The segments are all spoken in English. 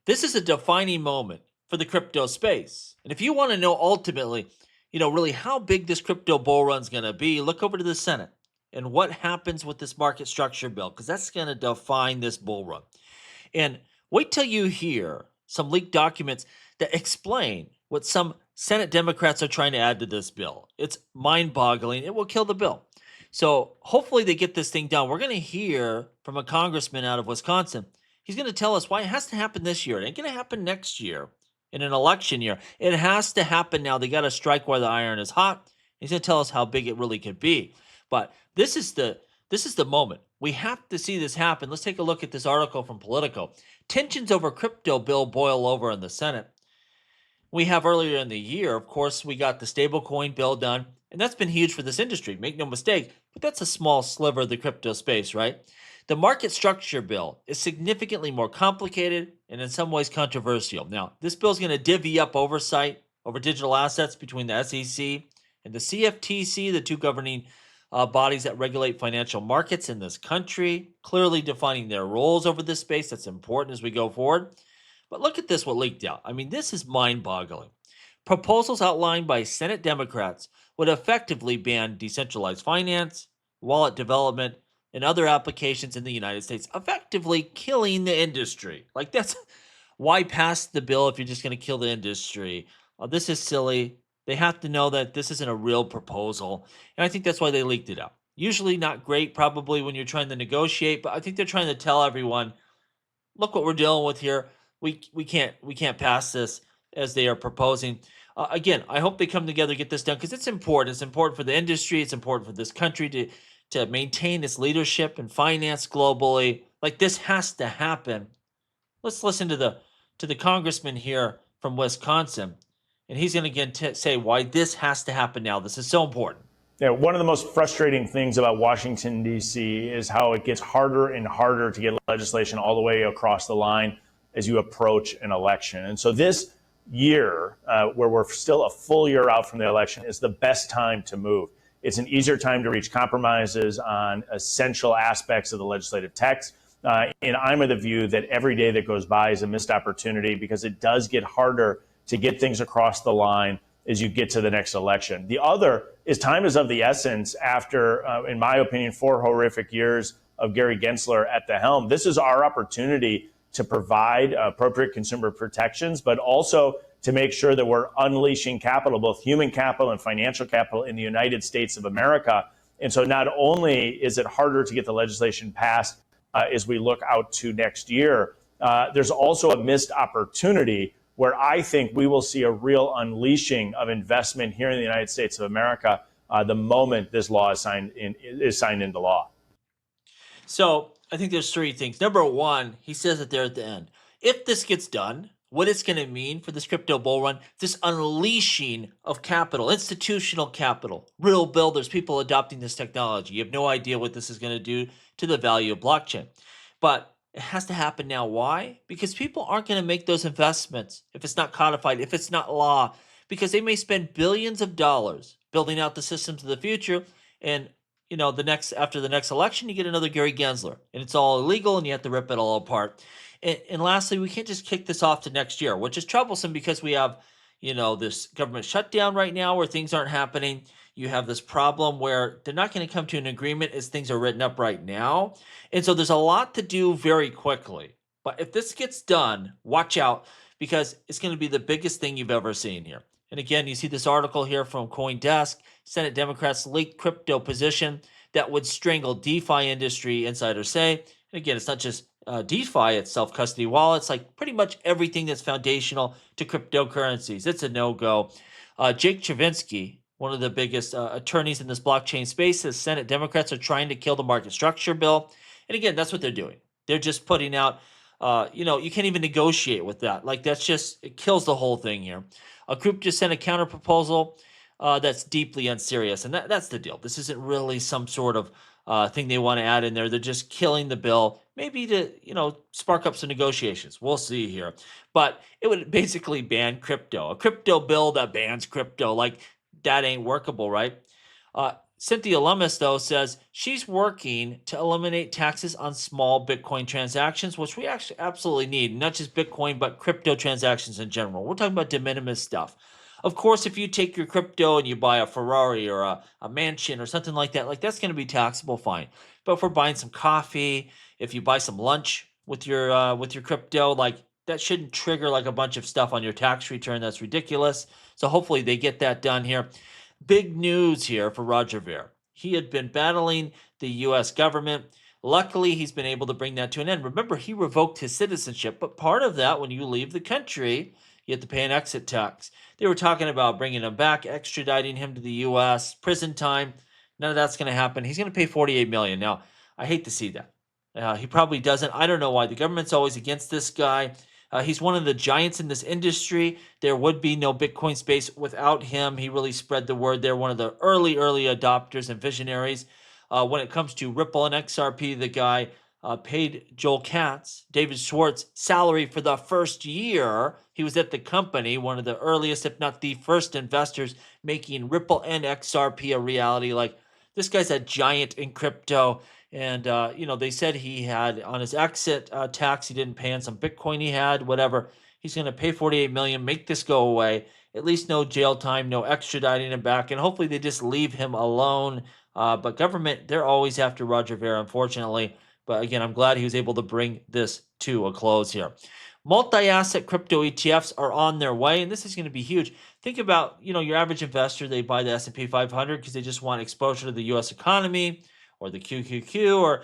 This is a defining moment for the crypto space. And if you want to know ultimately, really how big this crypto bull run is going to be, look over to the Senate and what happens with this market structure bill, because that's going to define this bull run. And wait till you hear some leaked documents that explain what some Senate Democrats are trying to add to this bill. It's mind boggling. It will kill the bill. So hopefully they get this thing done. We're going to hear from a congressman out of Wisconsin. He's going to tell us why it has to happen this year. It ain't going to happen next year in an election year. It has to happen now. They got to strike while the iron is hot. He's going to tell us how big it really could be. But this is the moment. We have to see this happen. Let's take a look at this article from Politico. Tensions over crypto bill boil over in the Senate. We have earlier in the year, of course, we got the stablecoin bill done, and that's been huge for this industry. Make no mistake, but that's a small sliver of the crypto space, right? The market structure bill is significantly more complicated and in some ways controversial. Now, this bill is going to divvy up oversight over digital assets between the SEC and the CFTC, the two governing bodies that regulate financial markets in this country, clearly defining their roles over this space. That's important as we go forward. But look at this, what leaked out. I mean, this is mind-boggling. Proposals outlined by Senate Democrats would effectively ban decentralized finance, wallet development, and other applications in the United States, effectively killing the industry. Like, that's why pass the bill if you're just going to kill the industry? This is silly. They have to know that this isn't a real proposal, and I think that's why they leaked it out. Usually not great, probably, when you're trying to negotiate, but I think they're trying to tell everyone, look what we're dealing with here. We can't pass this as they are proposing. Again, I hope they come together, get this done, because it's important. It's important for the industry. It's important for this country to maintain its leadership and finance globally. Like, this has to happen. Let's listen to the congressman here from Wisconsin, and he's going to again say why this has to happen now. This is so important. Yeah, one of the most frustrating things about Washington, D.C. is how it gets harder and harder to get legislation all the way across the line as you approach an election. And so this year, where we're still a full year out from the election, is the best time to move. It's an easier time to reach compromises on essential aspects of the legislative text. And I'm of the view that every day that goes by is a missed opportunity, because it does get harder to get things across the line as you get to the next election. The other is time is of the essence after, in my opinion, 4 horrific years of Gary Gensler at the helm. This is our opportunity to provide appropriate consumer protections, but also to make sure that we're unleashing capital, both human capital and financial capital, in the United States of America. And so not only is it harder to get the legislation passed as we look out to next year, there's also a missed opportunity where I think we will see a real unleashing of investment here in the United States of America the moment this law is signed into law. So I think there's 3 things. Number one, he says it there at the end. If this gets done, what it's going to mean for this crypto bull run, this unleashing of capital, institutional capital, real builders, people adopting this technology. You have no idea what this is going to do to the value of blockchain. But it has to happen now. Why? Because people aren't going to make those investments if it's not codified, if it's not law, because they may spend billions of dollars building out the systems of the future. And after the next election, you get another Gary Gensler, and it's all illegal, and you have to rip it all apart. And lastly, we can't just kick this off to next year, which is troublesome because we have, this government shutdown right now where things aren't happening. You have this problem where they're not going to come to an agreement as things are written up right now. And so there's a lot to do very quickly. But if this gets done, watch out, because it's going to be the biggest thing you've ever seen here. And again, you see this article here from CoinDesk. Senate Democrats leaked crypto position that would strangle DeFi industry, insiders say. And again, it's not just DeFi, it's self-custody wallets, like pretty much everything that's foundational to cryptocurrencies. It's a no-go. Jake Chervinsky, one of the biggest attorneys in this blockchain space, says Senate Democrats are trying to kill the market structure bill. And again, that's what they're doing. They're just putting out, you can't even negotiate with that. Like, it kills the whole thing here. A group just sent a counter proposal that's deeply unserious. And that's the deal. This isn't really some sort of thing they want to add in there. They're just killing the bill, maybe to, spark up some negotiations. We'll see here. But it would basically ban crypto. A crypto bill that bans crypto, like, that ain't workable, right? Cynthia Lummis, though, says she's working to eliminate taxes on small Bitcoin transactions, which we actually absolutely need, not just Bitcoin, but crypto transactions in general. We're talking about de minimis stuff. Of course, if you take your crypto and you buy a Ferrari or a mansion or something like that, that's going to be taxable, fine. But if we're buying some coffee, if you buy some lunch with your crypto, that shouldn't trigger like a bunch of stuff on your tax return. That's ridiculous. So hopefully they get that done here. Big news here for Roger Ver. He had been battling the U.S. government. Luckily, he's been able to bring that to an end. Remember, he revoked his citizenship, but part of that, when you leave the country, you have to pay an exit tax. They were talking about bringing him back, extraditing him to the U.S., prison time. None of that's going to happen. He's going to pay $48 million. Now, I hate to see that. He probably doesn't. I don't know why. The government's always against this guy. He's one of the giants in this industry. There would be no Bitcoin space without him. He really spread the word. They're one of the early adopters and visionaries. When it comes to Ripple and XRP, the guy paid Joel Katz, David Schwartz, salary for the first year. He was at the company, one of the earliest, if not the first investors making Ripple and XRP a reality. This guy's a giant in crypto. And, they said he had on his exit tax, he didn't pay on some Bitcoin he had, whatever. He's going to pay $48 million, make this go away. At least no jail time, no extraditing him back. And hopefully they just leave him alone. But government, they're always after Roger Ver, unfortunately. But again, I'm glad he was able to bring this to a close here. Multi-asset crypto ETFs are on their way, and this is going to be huge. Think about, your average investor, they buy the S&P 500 because they just want exposure to the U.S. economy, or the QQQ, or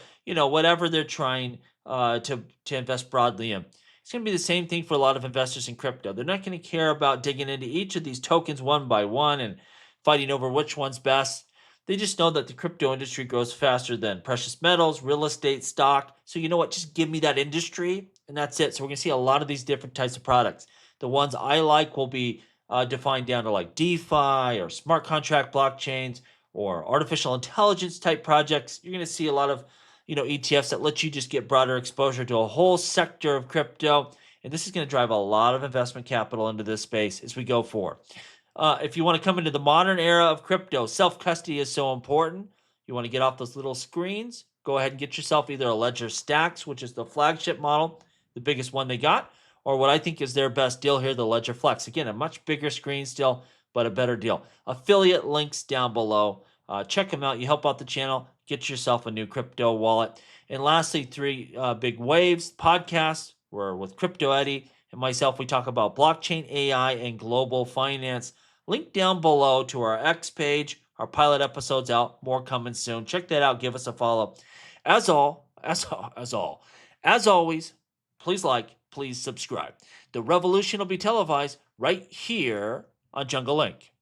whatever they're trying to invest broadly in. It's going to be the same thing for a lot of investors in crypto. They're not going to care about digging into each of these tokens one by one and fighting over which one's best. They just know that the crypto industry grows faster than precious metals, real estate, stock. So you know what? Just give me that industry, and that's it. So we're going to see a lot of these different types of products. The ones I like will be defined down to like DeFi or smart contract blockchains, or artificial intelligence type projects. You're going to see a lot of, ETFs that let you just get broader exposure to a whole sector of crypto. And this is going to drive a lot of investment capital into this space as we go forward. If you want to come into the modern era of crypto, self-custody is so important. You want to get off those little screens, go ahead and get yourself either a Ledger Stacks, which is the flagship model, the biggest one they got, or what I think is their best deal here, the Ledger Flex. Again, a much bigger screen still, but a better deal. Affiliate links down below. Check them out. You help out the channel. Get yourself a new crypto wallet. And lastly, 3 big waves podcasts. We're with Crypto Eddie and myself. We talk about blockchain, AI, and global finance. Link down below to our X page. Our pilot episode's out. More coming soon. Check that out. Give us a follow. As always, please like, please subscribe. The revolution will be televised right here on Jungle Link.